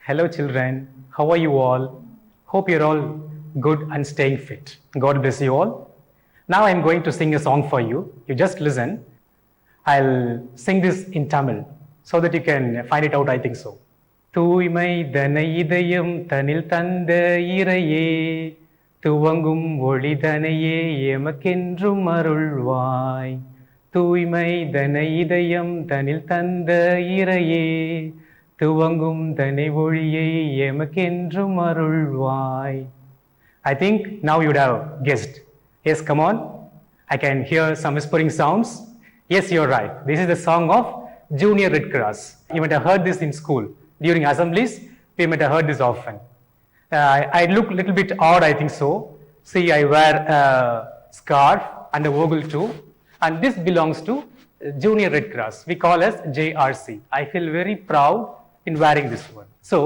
Hello children, how are you all? Hope you're all good and staying fit. God bless you all. Now I'm going to sing a song for you. You just listen. I'll sing this in Tamil so that you can find it out, I think so. தூய்மை தன இதயம் தனில் தந்த இறையே துவங்கும் ஒளிதனையே எமக்கென்றும் அருள்வாய் தூய்மை தன இதயம் தனில் தந்த இறையே துவங்கும் தனை ஒளியை எமக்கென்றும் அருள்வாய். I think now you would have guessed. Yes, come on. I can hear some whispering sounds. Yes, you're right. This is the song of Junior Red Cross. You might have heard this in school. During assemblies, we might have heard this often. I look a little bit odd, I think so. See, I wear a scarf and a vogal too. And this belongs to Junior Red Cross. We call as JRC. I feel very proud in wearing this one. So,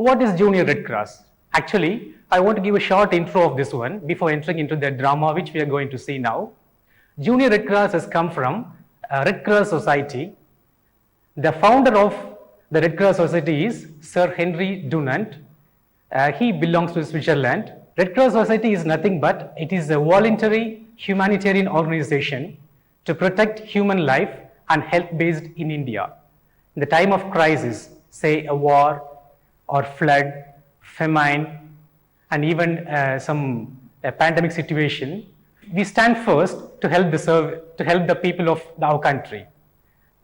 what is Junior Red Cross? Actually, I want to give a short intro of this one before entering into the drama which we are going to see now. Junior Red Cross has come from Red Cross Society. The founder of the Red Cross Society is Sir Henry Dunant. He belongs to Switzerland. Red Cross Society is nothing but it is a voluntary humanitarian organization to protect human life and health based in India. In the time of crisis, say a war or flood, famine, and even some pandemic situation, we stand first to help the people of our country.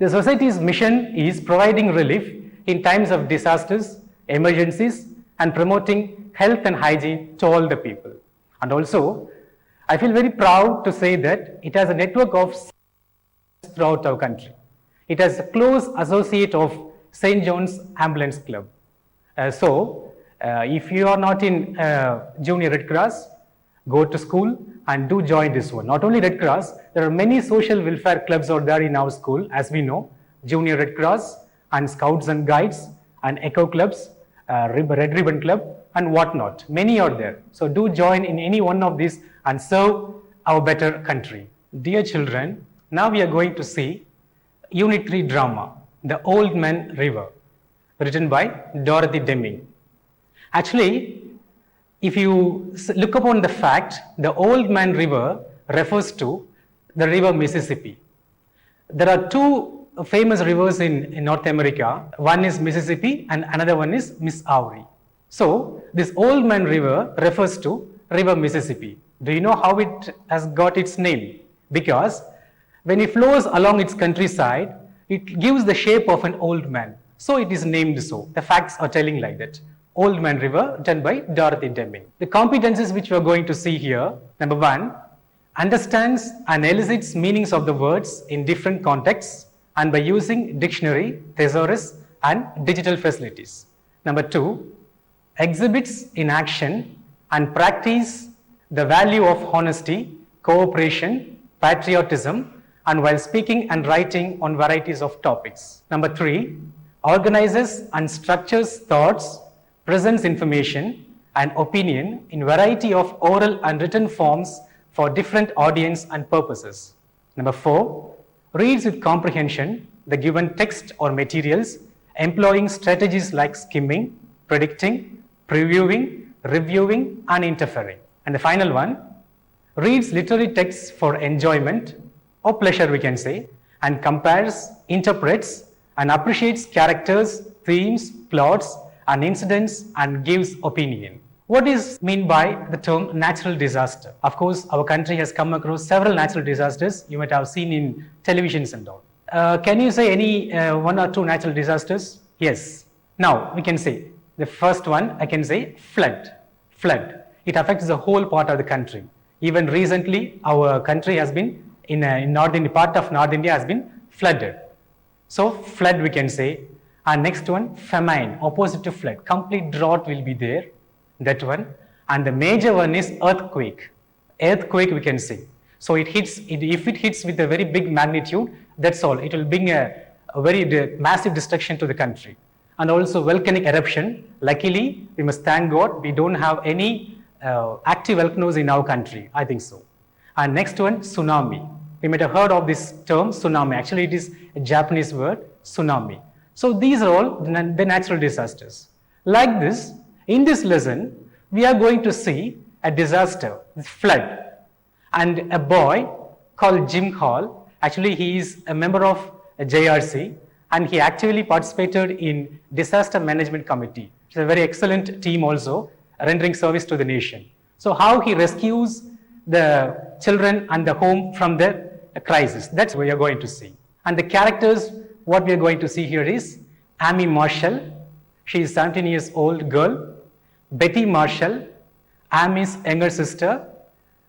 The society's mission is providing relief in times of disasters, emergencies, and promoting health and hygiene to all the people. And also, I feel very proud to say that it has a network of throughout our country. It has a close associate of St. John's Ambulance Club. If you are not in Junior Red Cross, go to school and do join this one. Not only Red Cross, there are many social welfare clubs out there in our school, as we know, Junior Red Cross and Scouts and Guides and Echo Clubs, Red Ribbon Club and whatnot. Many are there. So do join in any one of these and serve our better country. Dear children, now we are going to see Unit 3 drama, The Old Man River, written by Dorothy Deming. Actually, if you look upon the fact, the Old Man River refers to the river Mississippi. There are two famous rivers in North America. One is Mississippi and another one is Missouri. So, this Old Man River refers to river Mississippi. Do you know how it has got its name? Because when it flows along its countryside, it gives the shape of an old man. So, it is named so. The facts are telling like that. Old Man River, done by Dorothy Deming. The competencies which we are going to see here, number 1, understands and elicits meanings of the words in different contexts and by using dictionary, thesaurus and digital facilities. Number 2, exhibits in action and practice the value of honesty, cooperation, patriotism and while speaking and writing on varieties of topics. Number 3, organizes and structures thoughts, presents information and opinion in variety of oral and written forms for different audience and purposes. Number 4, reads with comprehension the given text or materials, employing strategies like skimming, predicting, previewing, reviewing and interfering. And the final one, reads literary texts for enjoyment or pleasure we can say, and compares, interprets and appreciates characters, themes, plots and incidents and gives opinion. What is meant by the term natural disaster? Of course, our country has come across several natural disasters you might have seen in televisions and all. Can you say any one or two natural disasters? Yes. Now, we can say the first one, I can say flood. Flood. It affects the whole part of the country. Even recently, our country has been in part of North India has been flooded. So, flood we can say. And next one, famine, opposite to flood. Complete drought will be there, that one. And the major one is earthquake. Earthquake we can say. So if it hits with a very big magnitude, that's all. It will bring a very massive destruction to the country. And also volcanic eruption. Luckily, we must thank God, we don't have any active volcanoes in our country. I think so. And next one, tsunami. We might have heard of this term, tsunami. Actually, it is a Japanese word, tsunami. So these are all the natural disasters. Like this, in this lesson, we are going to see a disaster, flood, and a boy called Jim Hall. Actually, he is a member of a JRC, and he actually participated in disaster management committee. It's a very excellent team also, rendering service to the nation. So how he rescues the children and the home from the crisis, that's what we are going to see. And the characters, what we are going to see here is Amy Marshall. She is 17 years old girl. Betty Marshall, Amy's younger sister.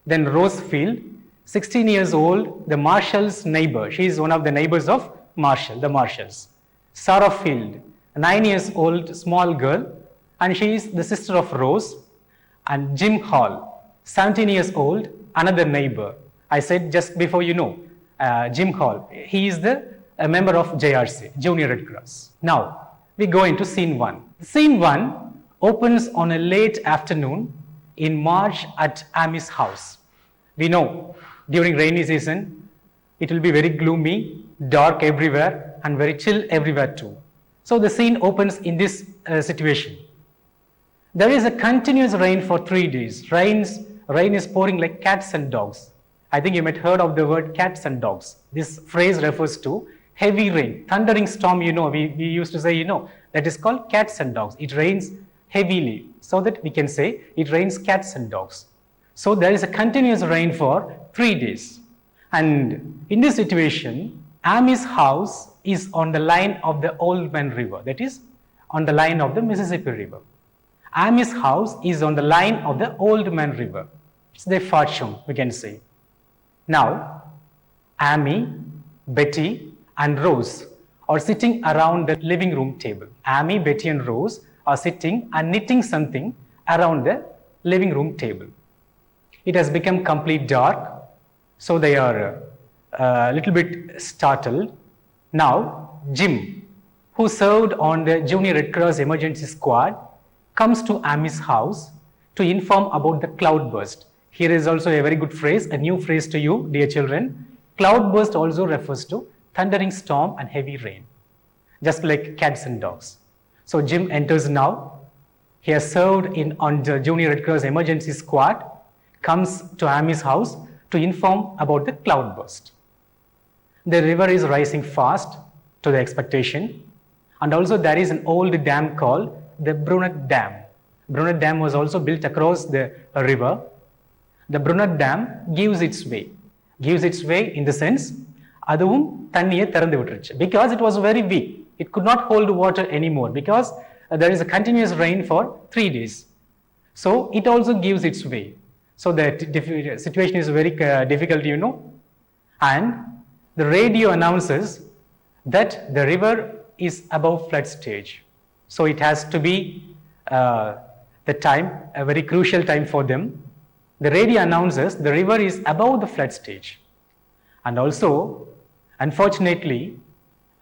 Then Rose Field, 16 years old, the Marshall's neighbor. She is one of the neighbors of Marshall, the Marshalls. Sarah Field, 9 years old, small girl, and she is the sister of Rose. And Jim Hall, 17 years old, another neighbor. I said just before Jim Hall. He is a member of JRC, Junior Red Cross. Now, we go into scene 1. Scene 1 opens on a late afternoon in March at Amy's house. We know during rainy season, it will be very gloomy, dark everywhere, and very chill everywhere too. So the scene opens in this situation. There is a continuous rain for 3 days. Rain is pouring like cats and dogs. I think you might have heard of the word cats and dogs. This phrase refers to heavy rain, thundering storm, we used to say, that is called cats and dogs. It rains heavily, so that we can say it rains cats and dogs. So there is a continuous rain for 3 days. And in this situation, Amy's house is on the line of the Old Man River, that is on the line of the Mississippi River. Amy's house is on the line of the Old Man River. It's the fortune, we can say. Now, Amy, Betty, and Rose are sitting around the living room table. Amy, Betty, and Rose are sitting and knitting something around the living room table. It has become complete dark, so they are a little bit startled. Now, Jim, who served on the Junior Red Cross Emergency Squad, comes to Amy's house to inform about the cloudburst. Here is also a very good phrase, a new phrase to you, dear children. Cloudburst also refers to thundering storm and heavy rain, just like cats and dogs. So Jim enters now. He has served on the Junior Red Cross Emergency Squad, comes to Amy's house to inform about the cloudburst. The river is rising fast to the expectation, and also there is an old dam called the Brunette Dam. Brunette Dam was also built across the river. The Brunette Dam gives its way in the sense, aduvum thanniye thirandu vitruchu, because it was very weak. It could not hold water anymore because there is a continuous rain for 3 days. So it also gives its way. So the situation is very difficult, and the radio announces that the river is above flood stage. So it has to be the time, a very crucial time for them. The radio announces the river is above the flood stage. And also, unfortunately,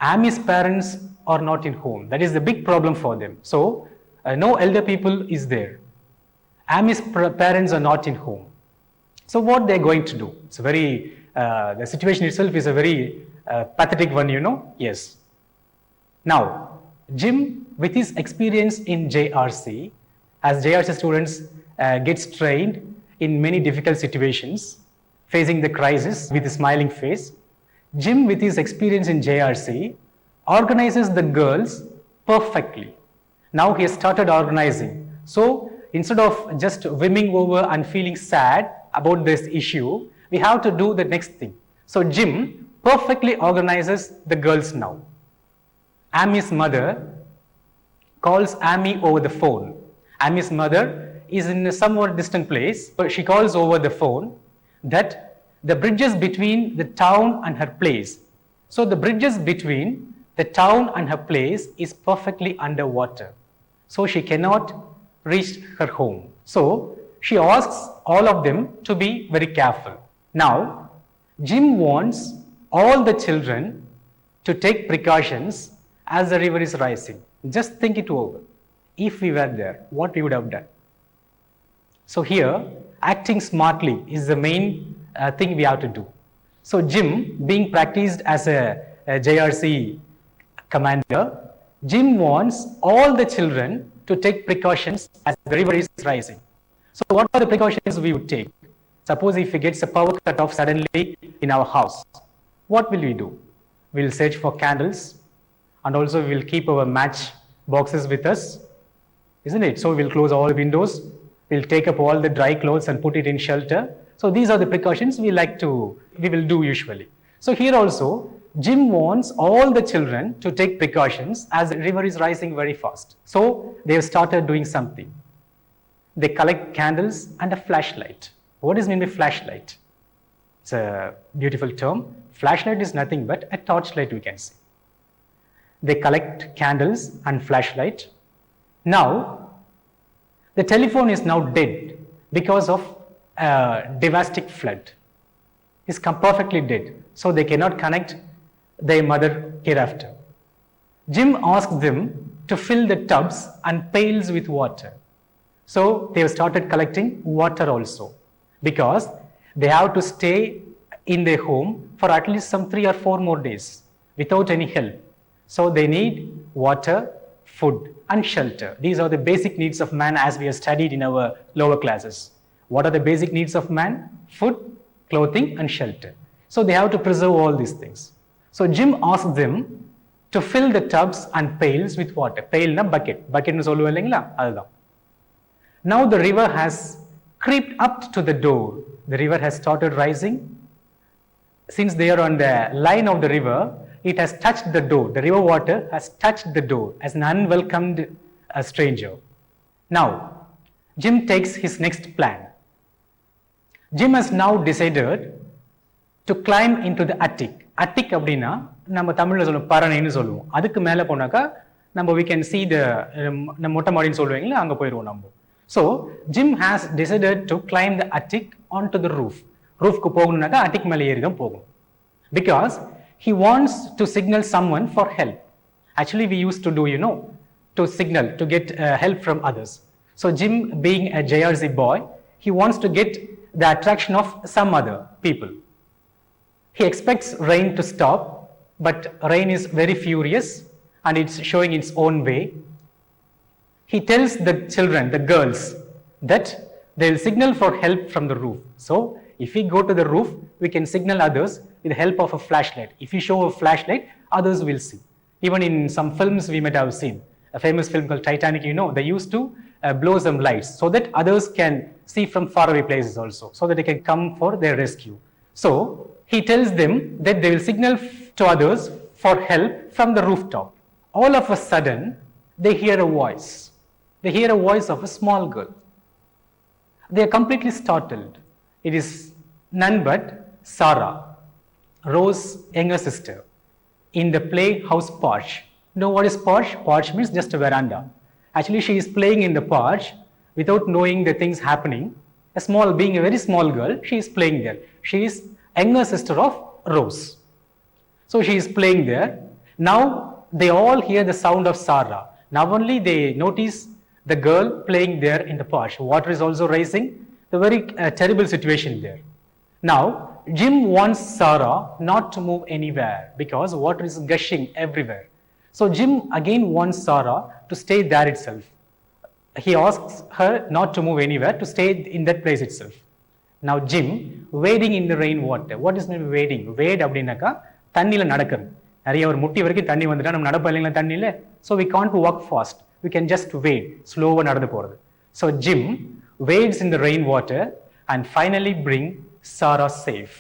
Amy's parents are not in home. That is the big problem for them. So, no elder people is there. Amy's parents are not in home. So what they're going to do? It's a very, the situation itself is a very pathetic one, Yes. Now, Jim, with his experience in JRC, as JRC students gets trained in many difficult situations, facing the crisis with a smiling face, Jim, with his experience in JRC, organizes the girls perfectly. Now he has started organizing. So instead of just swimming over and feeling sad about this issue, we have to do the next thing. So Jim perfectly organizes the girls now. Amy's mother calls Amy over the phone. Amy's mother is in a somewhat distant place, but she calls over the phone that the bridges between the town and her place. So the bridges between the town and her place is perfectly underwater. So she cannot reach her home. So she asks all of them to be very careful. Now, Jim wants all the children to take precautions as the river is rising. Just think it over. If we were there, what we would have done. So here, acting smartly is the main thing we have to do. So Jim, being practiced as a JRC commander, Jim wants all the children to take precautions as the river is rising. So what are the precautions we would take? Suppose if it gets a power cut off suddenly in our house, what will we do? We'll search for candles, and also we'll keep our match boxes with us, isn't it? So we'll close all the windows, we'll take up all the dry clothes and put it in shelter. So these are the precautions we will do usually. So here also, Jim wants all the children to take precautions as the river is rising very fast. So they have started doing something. They collect candles and a flashlight. What is meant by flashlight? It's a beautiful term. Flashlight is nothing but a torchlight, we can say. They collect candles and flashlight. Now, the telephone is now dead because of a devastating flood. It's perfectly dead. So they cannot connect their mother hereafter. Jim asked them to fill the tubs and pails with water. So they have started collecting water also, because they have to stay in their home for at least some 3 or 4 more days without any help. So they need water, food and shelter. These are the basic needs of man as we have studied in our lower classes. What are the basic needs of man? Food, clothing and shelter. So they have to preserve all these things. So Jim asked them to fill the tubs and pails with water. Pail na bucket. Bucket nu solluva illengla adha. Now the river has creeped up to the door. The river has started rising. Since they are on the line of the river, it has touched the door. The river water has touched the door as an unwelcomed stranger. Now, Jim takes his next plan. Jim has now decided to climb into the attic. Attic அப்படினா நம்ம தமிழ்ல சொல்லுவோம் பரணைன்னு சொல்லுவோம். அதுக்கு மேல போனாக்கா நம்ம we can see the நம்ம மொட்டை மாடின்னு சொல்லுவீங்களா அங்க போயிடுவோம் நம்ம. So Jim has decided to climb the attic onto the roof. Roofக்கு போகணும்னாக்கா attic மேல ஏறி தான் போகணும். Because he wants to signal someone for help. Actually we used to do, to signal, to get help from others. So Jim, being a JRZ boy, he wants to get the attraction of some other people. He expects rain to stop, but rain is very furious and it's showing its own way. He tells the children, the girls, that they will signal for help from the roof. So if we go to the roof, we can signal others with the help of a flashlight. If you show a flashlight, others will see. Even in some films we might have seen, a famous film called Titanic, they used to blow some lights so that others can see from faraway places also, so that they can come for their rescue. So he tells them that they will signal to others for help from the rooftop. All of a sudden, they hear a voice. They hear a voice of a small girl. They are completely startled. It is none but Sarah, Rose's younger sister, in the playhouse porch. You know what is porch? Porch means just a veranda. Actually, she is playing in the porch without knowing the things happening. Being a very small girl, she is playing there. She is younger sister of Rose. So she is playing there. Now they all hear the sound of Sarah. Now only they notice the girl playing there in the porch. Water is also rising. The very terrible situation there. Now Jim wants Sarah not to move anywhere because water is gushing everywhere. So Jim again wants Sarah to stay there itself. He asks her not to move anywhere, to stay in that place itself. Now Jim wading in the rain water. What is meant wading? Wade அப்படினாக்கா தண்ணில நடக்கிறது. நிறைய ஒரு முட்டி வரைக்கும் தண்ணி வந்துட்டா நம்ம நடப்போம் இல்லைங்களா தண்ணில. So we can't walk fast. We can just wade, slow-ஆ நடந்து போறது. So Jim wades in the rain water and finally bring Sarah safe.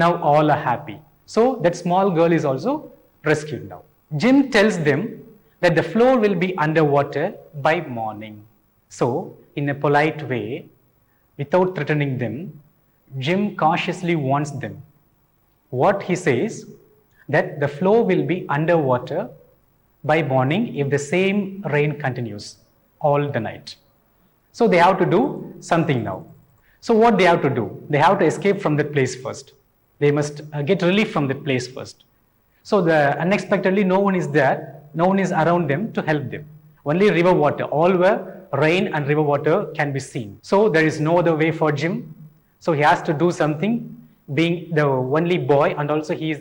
Now all are happy. So that small girl is also rescued now. Jim tells them that the floor will be underwater by morning. So in a polite way, without threatening them, Jim cautiously warns them. What he says, that the floor will be underwater by morning if the same rain continues all the night. So they have to do something now. So what they have to do? They have to escape from that place first. They must get relief from that place first. So unexpectedly no one is there, no one is around them to help them. Only river water, all where rain and river water can be seen. So there is no other way for Jim. So he has to do something, being the only boy and also he is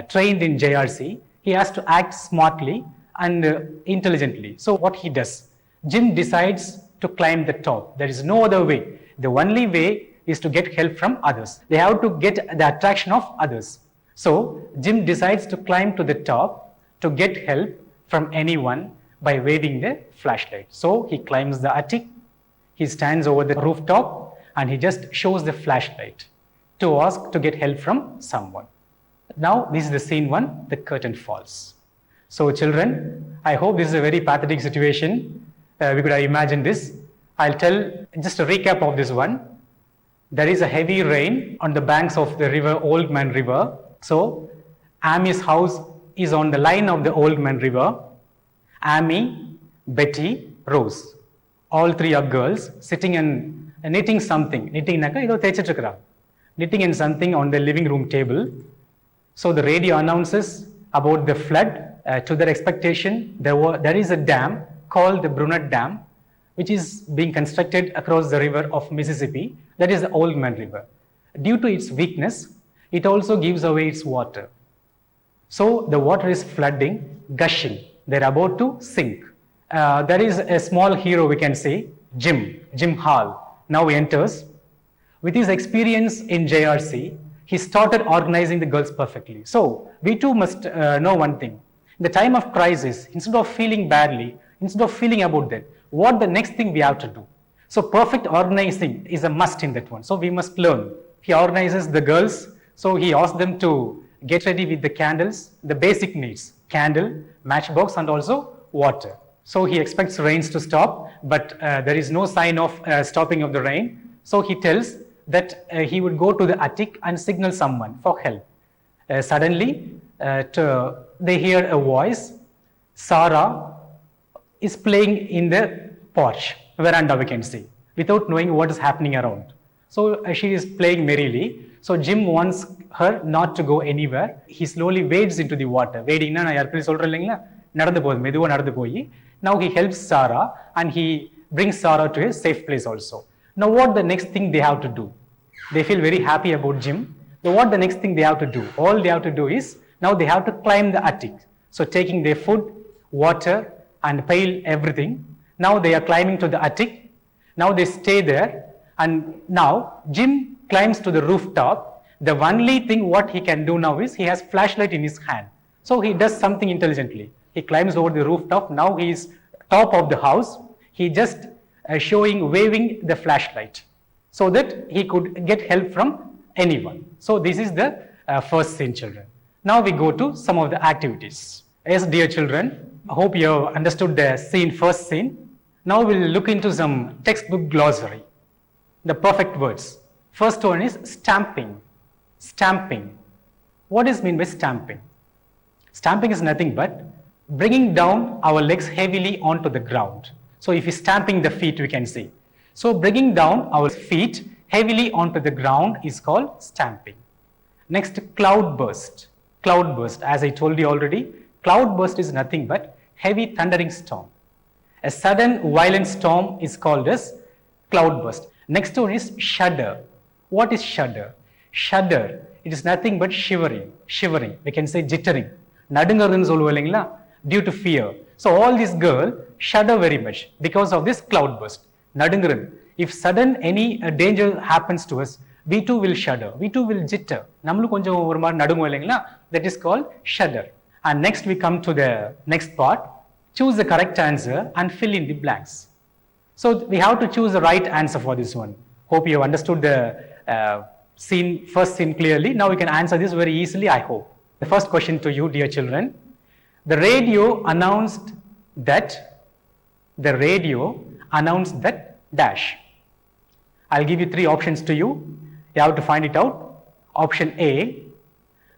trained in JRC. He has to act smartly and intelligently. So what he does, Jim decides to climb the top. There is no other way. The only way is to get help from others. They have to get the attraction of others. So Jim decides to climb to the top to get help from anyone by waving the flashlight. So he climbs the attic, he stands over the rooftop, and he just shows the flashlight to ask to get help from someone. Now this is the scene one, the curtain falls. So children, I hope this is a very pathetic situation. We could have imagined this. I'll tell just a recap of this one. There is a heavy rain on the banks of the river, Old Man River. So Amy's house is on the line of the Old Man River. Amy, Betty, Rose. All three are girls sitting and knitting something. Knitting and something on the living room table. So the radio announces about the flood. To their expectation, there is a dam called the Brunette Dam, which is being constructed across the river of Mississippi. That is the Old Man River. Due to its weakness, it also gives away its water. So the water is flooding, gushing. They're about to sink. There is a small hero, we can say, Jim Hall. Now he enters. With his experience in JRC, he started organizing the girls perfectly. So we too must know one thing. In the time of crisis, instead of feeling badly, instead of feeling about that, what the next thing we have to do? So perfect organizing is a must in that one. So we must learn. He organizes the girls. So he asks them to get ready with the candles, the basic needs, candle, matchbox, and also water. So he expects rains to stop, but there is no sign of stopping of the rain. So he tells that he would go to the attic and signal someone for help. Suddenly, they hear a voice. Sarah is playing in the porch, veranda we can say, without knowing what is happening around. So she is playing merrily. So Jim wants her not to go anywhere. He slowly wades into the water. Wading na yarpili solra illengla nadந்து போகுது மெதுவா நடந்து போய். Now he helps Sarah and he brings Sarah to a safe place also. Now what the next thing they have to do? They feel very happy about Jim. So what the next thing they have to do? All they have to do is now they have to climb the attic. So taking their food, water, and pail, everything. Now they are climbing to the attic. Now they stay there. And now Jim climbs to the rooftop. The only thing what he can do now is he has flashlight in his hand. So he does something intelligently. He climbs over the rooftop. Now he is top of the house. He just waving the flashlight so that he could get help from anyone. So this is the first scene, children. Now we go to some of the activities. Yes, dear children, I hope you have understood the first scene. Now we'll look into some textbook glossary. The perfect words. First one is stamping. Stamping. What is meant by stamping? Stamping is nothing but bringing down our legs heavily onto the ground. So if you're stamping the feet, we can say. So bringing down our feet heavily onto the ground is called stamping. Next, cloudburst. Cloudburst, as I told you already, cloudburst is nothing but heavy thundering storm. A sudden violent storm is called as cloudburst. Next one is shudder. What is shudder? Shudder, it is nothing but shivering. Shivering, we can say jittering. Nadungarun solluvalengla, due to fear. So all these girls shudder very much because of this cloudburst. Nadungarun, if sudden any danger happens to us, we too will shudder. We too will jitter. Namlu konjam oru maar nadungalengla, that is called shudder. And next we come to the next part. Choose the correct answer and fill in the blanks. So we have to choose the right answer for this one. Hope you have understood the first scene clearly. Now we can answer this very easily, I hope. The first question to you, dear children. The radio announced that dash. I'll give you three options to you. You have to find it out. Option A,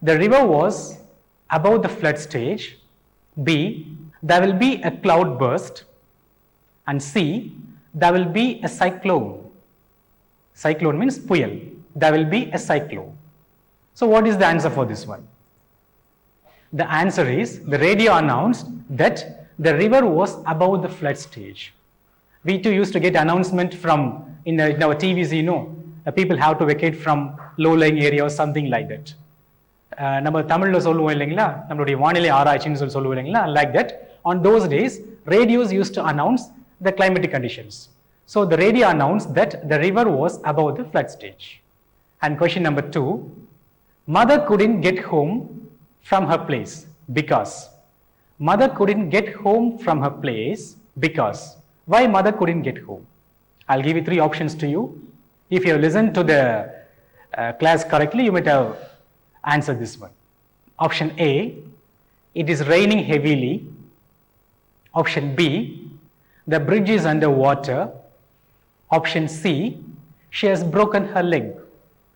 the river was above the flood stage. B, there will be a cloud burst. And C, there will be a cyclone. Cyclone means puyal. There will be a cyclone. So what is the answer for this one? The answer is, the radio announced that the river was above the flood stage. We too used to get announcement from, in our TVs, people have to vacate from low-lying area or something like that. நம்ம தமிழ்ல சொல்லுவோம் இல்லைங்களா, நம்மளுடைய வானிலை ஆராய்ச்சின்னு சொல்லுவோம் இல்லைங்களா, like that. On those days, radios used to announce the climatic conditions. So the radio announced that the river was above the flood stage. And question number 2, mother couldn't get home from her place because. Mother couldn't get home from her place because. Why mother couldn't get home? I'll give you 3 options to you. If you have listened to the class correctly, you might have answered this one. Option A, it is raining heavily. Option B, the bridge is under water. Option C, she has broken her leg.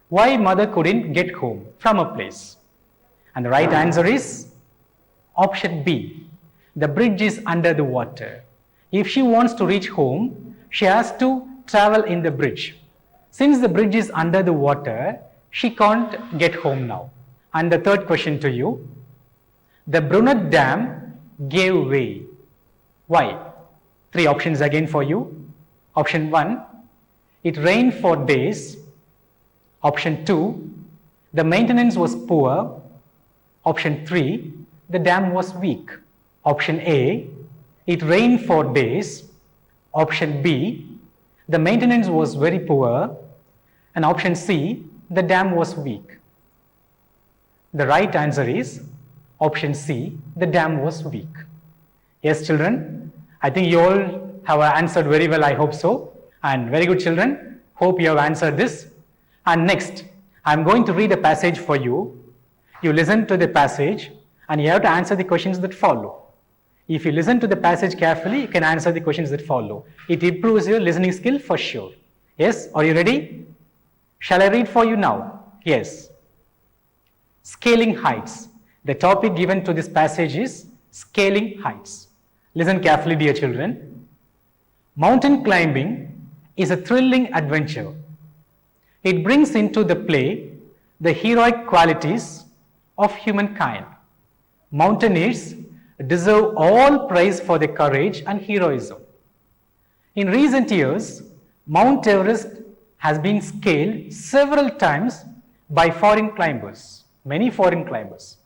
Why mother couldn't get home from her place? And the right answer is option B, the bridge is under the water. If she wants to reach home, she has to travel in the bridge. Since the bridge is under the water, she can't get home now. And the third question to you, the Brunette Dam gave way. Why? 3 options again for you. Option 1, it rained for days. Option 2, the maintenance was poor. Option 3, the dam was weak. Option A, it rained for days. Option B, the maintenance was very poor. And option C, the dam was weak. The right answer is option C, the dam was weak. Yes, children, I think you all have answered very well, I hope so. And very good, children. Hope you have answered this. And next, I am going to read a passage for you. You listen to the passage and you have to answer the questions that follow. If you listen to the passage carefully, you can answer the questions that follow. It improves your listening skill for sure. Yes, are you ready? Shall I read for you now? Yes. Scaling heights. The topic given to this passage is scaling heights. Listen carefully, dear children. Mountain climbing is a thrilling adventure. It brings into the play the heroic qualities of humankind. Mountaineers deserve all praise for their courage and heroism. In recent years, Mount Everest has been scaled several times by foreign climbers, many foreign climbers.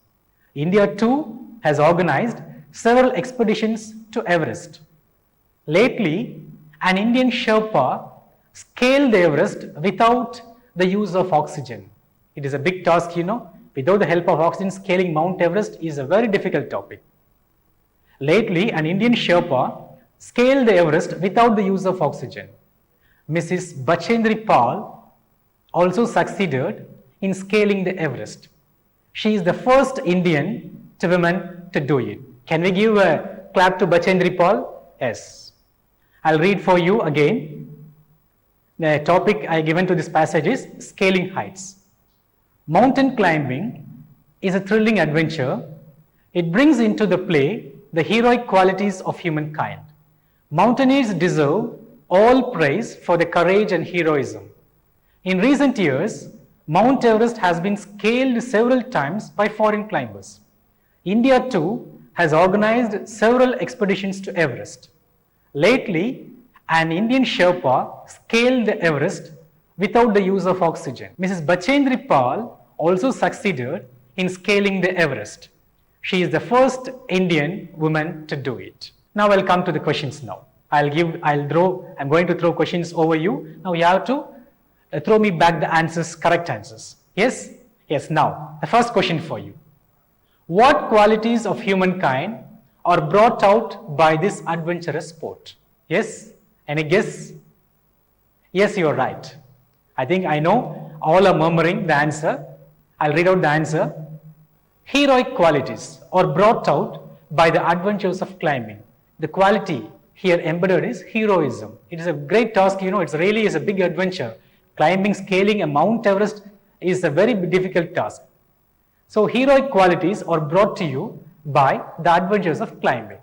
India too has organized several expeditions to Everest. Lately, an Indian Sherpa scaled the Everest without the use of oxygen. It is a big task, you know. Without the help of oxygen, scaling Mount Everest is a very difficult topic. Lately, an Indian Sherpa scaled the Everest without the use of oxygen. Mrs. Bachendri Pal also succeeded in scaling the Everest. She is the first Indian woman to do it. Can we give a clap to Bachendri Pal? Yes. I'll read for you again. The topic I given to this passage is scaling heights. Mountain climbing is a thrilling adventure. It brings into the play the heroic qualities of humankind. Mountaineers deserve all praise for their courage and heroism. In recent years, Mount Everest has been scaled several times by foreign climbers. India too has organized several expeditions to Everest. Lately, an Indian Sherpa scaled the Everest without the use of oxygen. Mrs. Bachendri Pal also succeeded in scaling the Everest. She is the first Indian woman to do it. Now I'll come to the questions now. I'm going to throw questions over you. Now you have to throw me back the answers, correct answers. Yes? Yes, now, the first question for you. What qualities of humankind are brought out by this adventurous sport? Yes? Any guess? Yes, you are right. I think I know all are murmuring the answer. I'll read out the answer. Heroic qualities are brought out by the adventures of climbing. The quality here embedded is heroism. It is a great task, you know, it really is a big adventure. Climbing, scaling a Mount Everest is a very difficult task. So heroic qualities are brought to you by the adventures of climbing.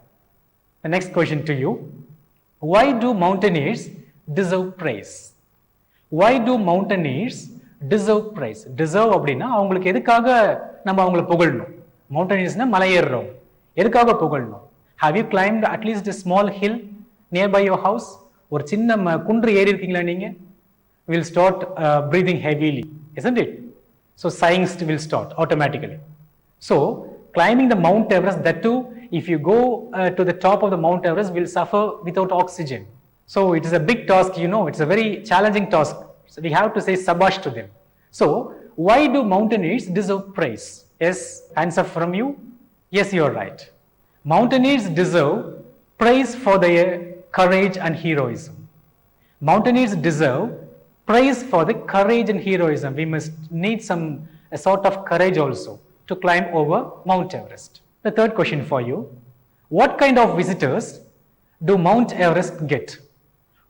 The next question to you. Why do mountaineers deserve praise? Why do mountaineers deserve praise? Deserve அப்படினா அவங்களுக்கு எதுக்காக நம்ம அவங்களை புகழணும்? Mountaineersனா மலை ஏறுறோம். எதுக்காக புகழணும்? Have you climbed at least a small hill nearby your house? ஒரு சின்ன குன்று ஏறி இருக்கீங்களா நீங்க? Will start breathing heavily, isn't it? So sighing will start automatically. So climbing the Mount Everest, that too if you go to the top of the Mount Everest, will suffer without oxygen. So it is a big task, it's a very challenging task. So we have to say sabash to them. So why do mountaineers deserve praise? Yes, hands up from you. Yes, you are right. Mountaineers deserve praise for their courage and heroism. Mountaineers deserve praise for the courage and heroism. We must need a sort of courage also to climb over Mount Everest. The third question for you. What kind of visitors do Mount Everest get?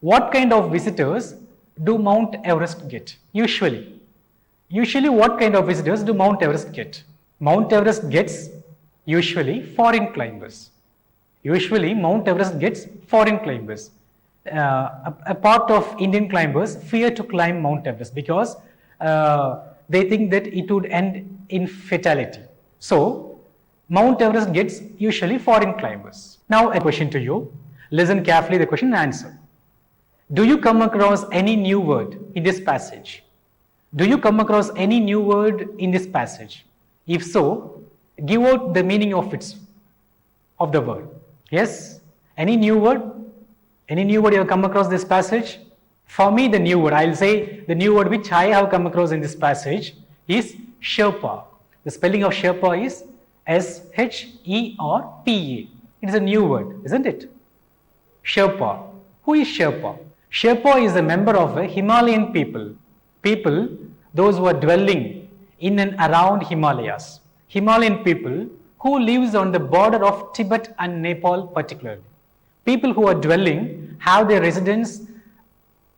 What kind of visitors do Mount Everest get? Usually, what kind of visitors do Mount Everest get? Mount Everest gets usually foreign climbers. Usually, Mount Everest gets foreign climbers. A part of Indian climbers fear to climb Mount Everest because they think that it would end in fatality. So, Mount Everest gets usually foreign climbers. Now, a question to you. Listen carefully the question and answer. Do you come across any new word in this passage? Do you come across any new word in this passage? If so, give out the meaning of the word. Yes? Any new word? Any new word you have come across this passage? For me, the new word, I'll say the new word which I have come across in this passage is Sherpa. The spelling of Sherpa is Sherpa. It is a new word, isn't it? Sherpa. Who is Sherpa? Sherpa is a member of a Himalayan people. Those who are dwelling in and around Himalayas. Himalayan people who lives on the border of Tibet and Nepal particularly. People who are dwelling have their residence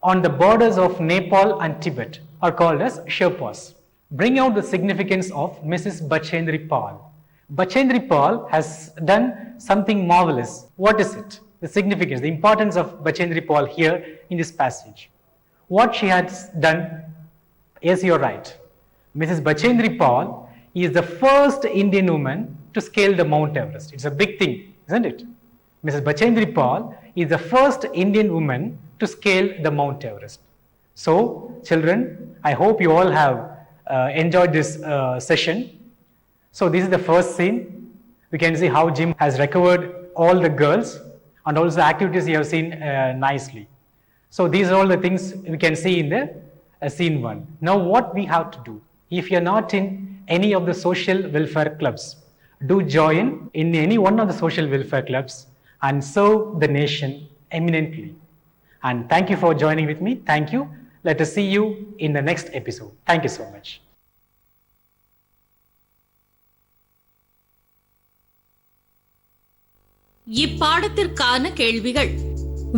on the borders of Nepal and Tibet are called as Sherpas. Bring out the significance of Mrs. Bachendri Pal. Bachendri Pal has done something marvelous. What is it? The significance, the importance of Bachendri Pal here in this passage. What she has done, yes, you're right. Mrs. Bachendri Pal is the first Indian woman to scale the Mount Everest. It's a big thing, isn't it? Mrs. Bachendri Pal is the first Indian woman to scale the Mount Everest. So, children, I hope you all have enjoyed this session. So, this is the first scene. We can see how Jim has recovered all the girls and also activities you have seen nicely. So, these are all the things we can see in the scene 1. Now, what we have to do? If you are not in any of the social welfare clubs, do join in any one of the social welfare clubs and serve the nation eminently. And thank you for joining with me. Thank you. Let us see you in the next episode. Thank you so much. இப்பாடத்திற்கான கேள்விகள்.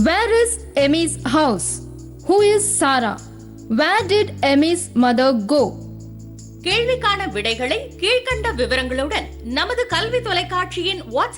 Where is Emmy's house? Who is Sarah? Where did Emmy's mother go? கேள்விக்கான விடைகளை கீழ்க்கண்ட விவரங்களுடன் நமது கல்வி தொலைக்காட்சியின் WhatsApp